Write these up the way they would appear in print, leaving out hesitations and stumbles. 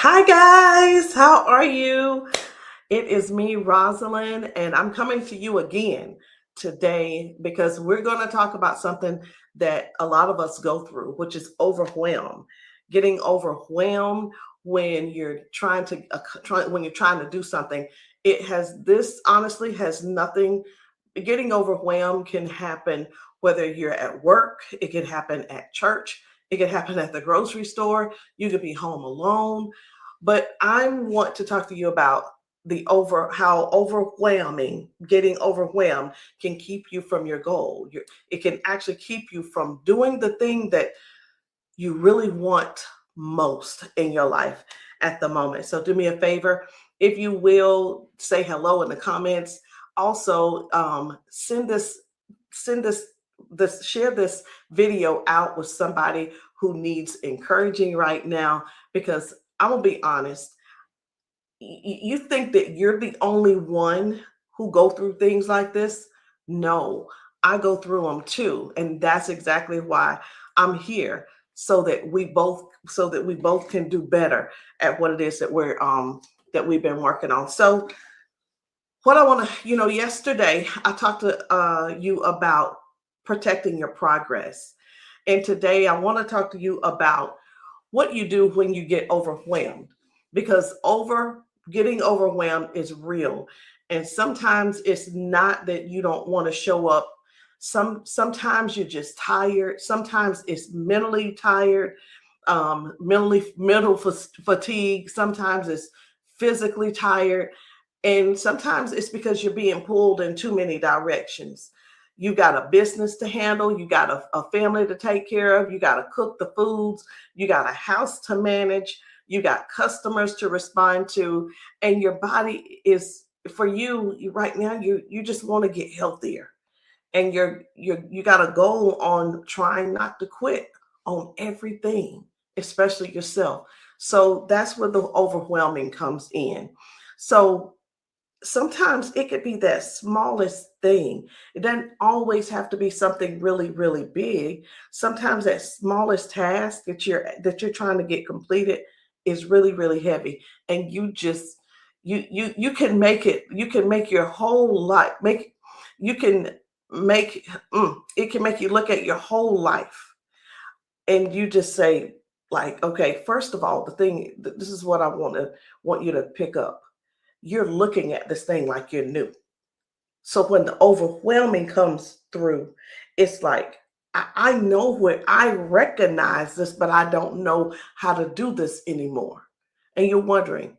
Hi guys, how are you? It is me, Rosalind, and I'm coming to you again today because we're going to talk about something that a lot of us go through, which is overwhelm. Getting overwhelmed when you're trying to when you're trying to do something. It has this honestly has nothing. Getting overwhelmed can happen whether you're at work, it can happen at church, it can happen at the grocery store, you could be home alone. But I want to talk to you about how overwhelming getting overwhelmed can keep you from your goal. It can actually keep you from doing the thing that you really want most in your life at the moment. So do me a favor, if you will, say hello in the comments. Also, send this share this video out with somebody who needs encouraging right now. Because I'm gonna be honest, you think that you're the only one who go through things like this. No, I go through them too, and that's exactly why I'm here, so that we both can do better at what it is that we've been working on. So what I want to, yesterday I talked to you about protecting your progress, and today I want to talk to you about what you do when you get overwhelmed. Because getting overwhelmed is real, and sometimes it's not that you don't want to show up. Sometimes you're just tired, sometimes it's mentally tired, mental fatigue, sometimes it's physically tired, and sometimes it's because you're being pulled in too many directions. You got a business to handle, you got a family to take care of, you got to cook the foods, you got a house to manage, you got customers to respond to, and your body is for right now, you just want to get healthier. And you got a goal on trying not to quit on everything, especially yourself. So that's where the overwhelming comes in. So sometimes it could be that smallest thing. It doesn't always have to be something really, really big. Sometimes that smallest task that you're trying to get completed is really, really heavy. And you can make it, you can make your whole life, you can it can make you look at your whole life, and you just say, like, okay, first of all, this is what I want you to pick up. You're looking at this thing like you're new. So when the overwhelming comes through, it's like, I know where I recognize this, but I don't know how to do this anymore. And you're wondering,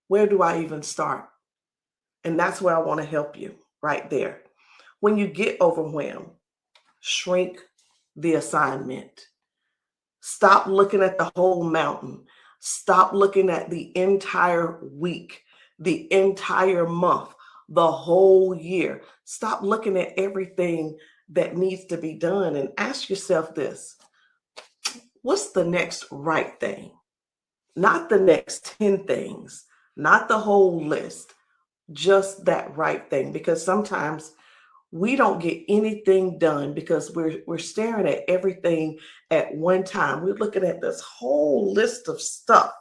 where do I even start? And that's where I want to help you right there. When you get overwhelmed, shrink the assignment. Stop looking at the whole mountain. Stop looking at the entire week, the entire month, the whole year. Stop looking at everything that needs to be done and ask yourself this: what's the next right thing? Not the next 10 things, not the whole list, just that right thing. Because sometimes we don't get anything done because we're staring at everything at one time. We're looking at this whole list of stuff.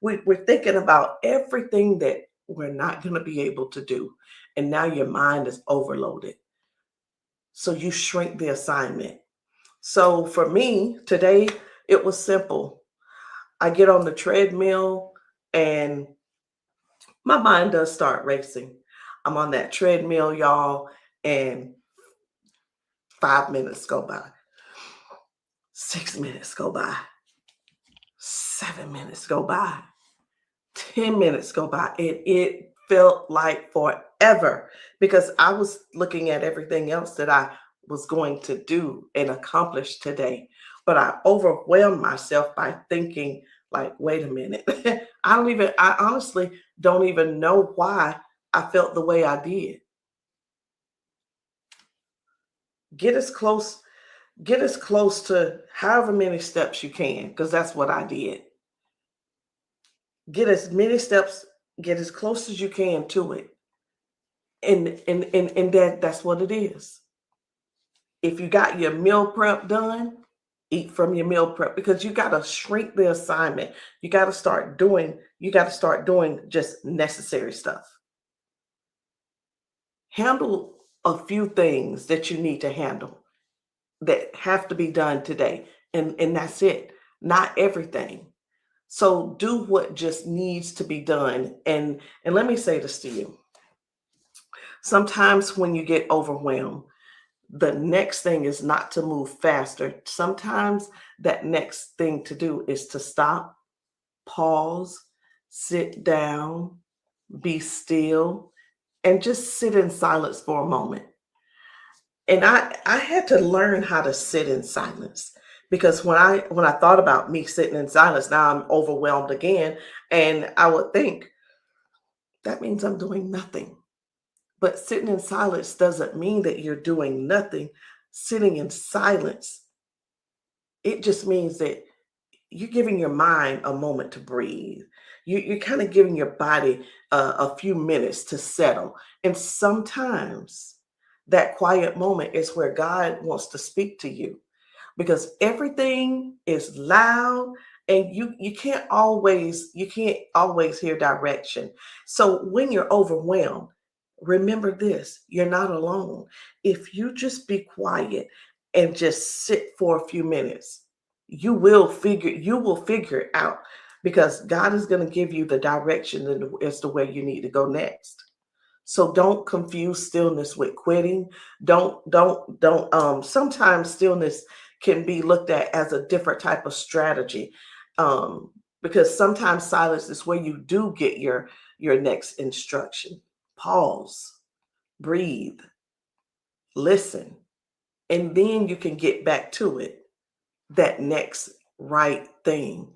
We're thinking about everything that we're not going to be able to do, and now your mind is overloaded. So you shrink the assignment. So for me today, it was simple. I get on the treadmill, and my mind does start racing. I'm on that treadmill, y'all, and 5 minutes go by. 6 minutes go by, 7 minutes go by, 10 minutes go by, and it felt like forever because I was looking at everything else that I was going to do and accomplish today. But I overwhelmed myself by thinking, like, wait a minute. I honestly don't even know why I felt the way I did. Get as close get as close to however many steps you can, because that's what I did. Get as many steps, get as close as you can to it. And that's what it is. If you got your meal prep done, Eat from your meal prep because you got to shrink the assignment. You got to start doing just necessary stuff. Handle a few things that you need to handle that have to be done today. And that's it. Not everything. So do what just needs to be done. And let me say this to you. Sometimes when you get overwhelmed, the next thing is not to move faster. Sometimes that next thing to do is to stop, pause, sit down, be still, and just sit in silence for a moment. And I had to learn how to sit in silence because when I thought about me sitting in silence, now I'm overwhelmed again, and I would think that means I'm doing nothing. But sitting in silence doesn't mean that you're doing nothing. Sitting in silence, it just means that you're giving your mind a moment to breathe. You're kind of giving your body a few minutes to settle. And sometimes that quiet moment is where God wants to speak to you because everything is loud and you can't always hear direction. So when you're overwhelmed, remember this, you're not alone. If you just be quiet and just sit for a few minutes, you will figure it out because God is going to give you the direction as to where you need to go next. So don't confuse stillness with quitting. Don't sometimes stillness can be looked at as a different type of strategy. Um because sometimes silence is where you do get your next instruction. Pause, breathe, listen, and then you can get back to it. That next right thing.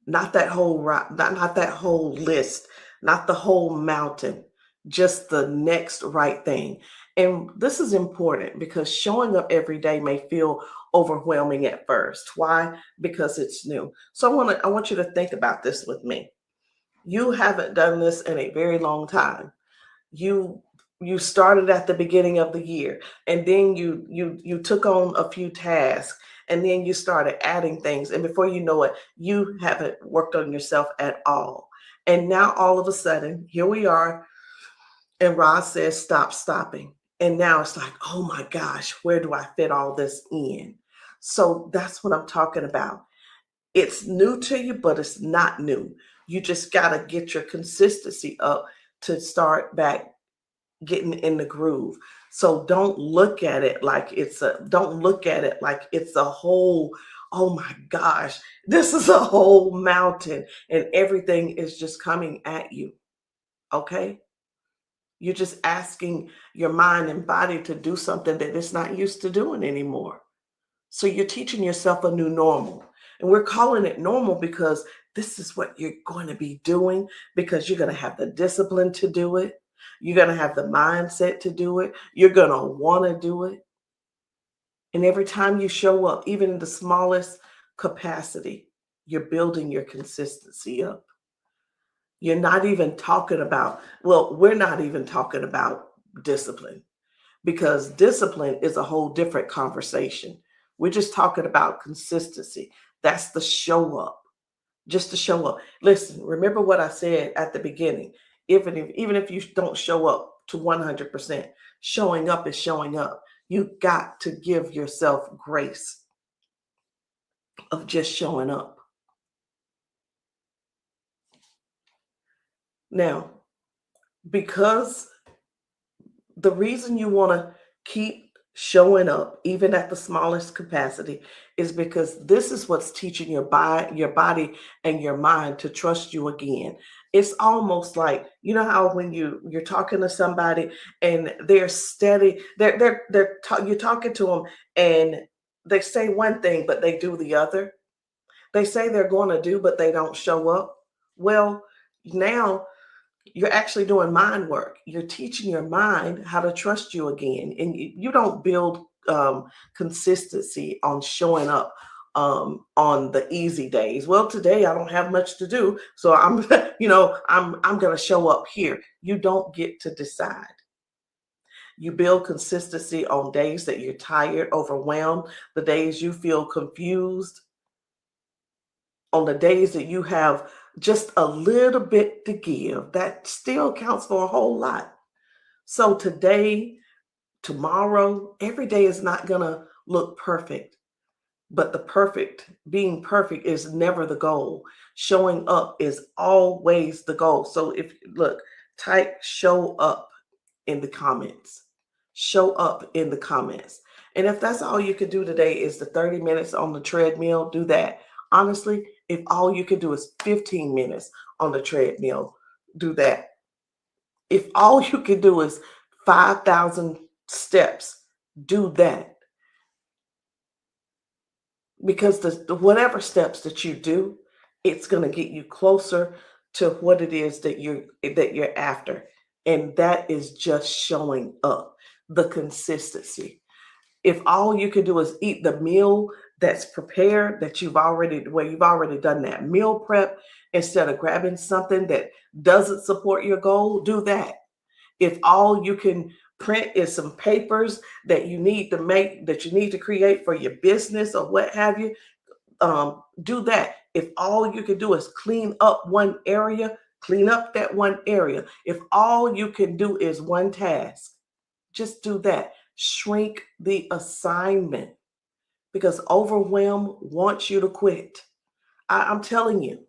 Not that whole not that whole list, not the whole mountain, just the next right thing. And this is important because showing up every day may feel overwhelming at first. Why? Because it's new. So I want you to think about this with me. You haven't done this in a very long time. You started at the beginning of the year, and then you took on a few tasks, and then you started adding things, and before you know it, you haven't worked on yourself at all. And now all of a sudden here we are, and Roz says stop stopping, and now it's like, oh my gosh, where do I fit all this in? So that's what I'm talking about. It's new to you, but it's not new. You just got to get your consistency up to start back getting in the groove. So don't look at it like it's a whole, oh my gosh, this is a whole mountain and everything is just coming at you. Okay? You're just asking your mind and body to do something that it's not used to doing anymore. So you're teaching yourself a new normal. And we're calling it normal because this is what you're going to be doing because you're going to have the discipline to do it. You're going to have the mindset to do it. You're going to want to do it. And every time you show up, even in the smallest capacity, you're building your consistency up. You're not even talking about, well, we're not even talking about discipline because discipline is a whole different conversation. We're just talking about consistency. That's the show up, just to show up. Listen, remember what I said at the beginning. Even if you don't show up to 100%, showing up is showing up. You got to give yourself grace of just showing up. Now, because the reason you want to keep showing up even at the smallest capacity is because this is what's teaching your body and your mind to trust you again. It's almost like, you know how when you're talking to somebody and they're steady, you're talking to them and they say one thing but they do the other. They say they're going to do but they don't show up. Well, now you're actually doing mind work. You're teaching your mind how to trust you again. And you don't build consistency on showing up on the easy days. Well, today I don't have much to do, so I'm, I'm going to show up here. You don't get to decide. You build consistency on days that you're tired, overwhelmed, the days you feel confused, on the days that you have just a little bit to give. That still counts for a whole lot. So today, tomorrow, every day is not going to look perfect, but being perfect is never the goal. Showing up is always the goal. So if look, type show up in the comments. Show up in the comments. And if that's all you could do today is the 30 minutes on the treadmill, do that. Honestly, if all you could do is 15 minutes on the treadmill, do that. If all you could do is 5,000 steps, do that. Because the whatever steps that you do, it's going to get you closer to what it is that you're after. And that is just showing up, the consistency. If all you can do is eat the meal that's prepared, that you've already done that meal prep, instead of grabbing something that doesn't support your goal, do that. If all you can print is some papers that you need to create for your business or what have you, do that. If all you can do is clean up one area, clean up that one area. If all you can do is one task, just do that. Shrink the assignment, because overwhelm wants you to quit. I'm telling you,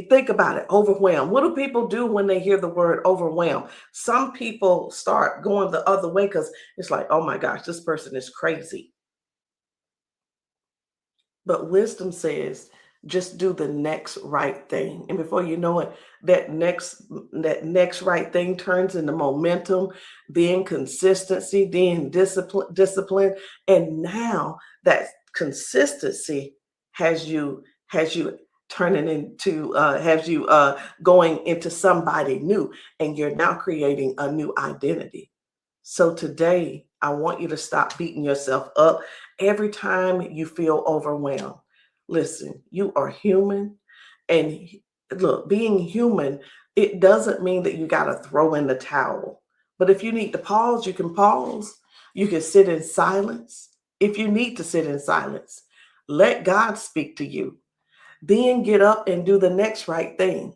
think about it. Overwhelm. What do people do when they hear the word overwhelm? Some people start going the other way because it's like, oh my gosh, this person is crazy. But wisdom says, just do the next right thing. And before you know it, that next right thing turns into momentum, then consistency, then discipline. And now that consistency has you turning into has you going into somebody new, and you're now creating a new identity. So today, I want you to stop beating yourself up every time you feel overwhelmed. Listen, you are human. And look, being human, it doesn't mean that you got to throw in the towel. But if you need to pause, you can pause. You can sit in silence. If you need to sit in silence, let God speak to you. Then get up and do the next right thing.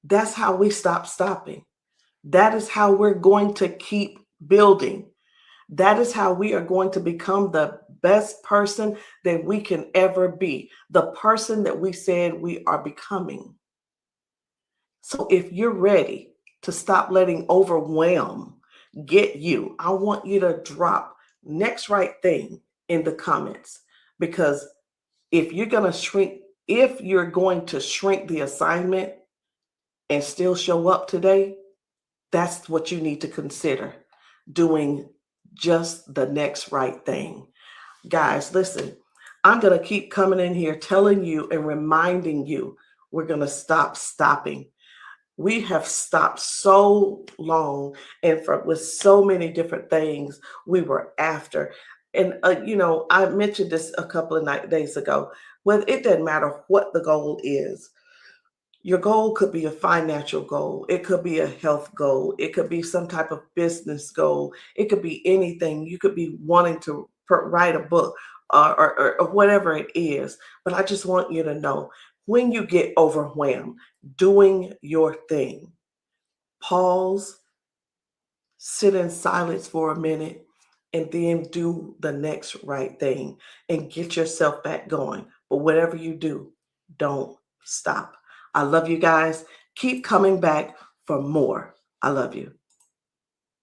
That's how we stop stopping. That is how we're going to keep building. That is how we are going to become the best person that we can ever be, the person that we said we are becoming. So if you're ready to stop letting overwhelm get you, I want you to drop next right thing in the comments, because if you're going to shrink the assignment and still show up today, that's what you need to consider, doing just the next right thing. Guys, listen, I'm going to keep coming in here telling you and reminding you we're going to stop stopping. We have stopped so long, and with so many different things we were after. And, I mentioned this a couple of days ago. Well, it doesn't matter what the goal is. Your goal could be a financial goal. It could be a health goal. It could be some type of business goal. It could be anything. You could be wanting to write a book, or whatever it is. But I just want you to know, when you get overwhelmed doing your thing, pause, sit in silence for a minute, and then do the next right thing and get yourself back going. But whatever you do, don't stop. I love you guys. Keep coming back for more. I love you.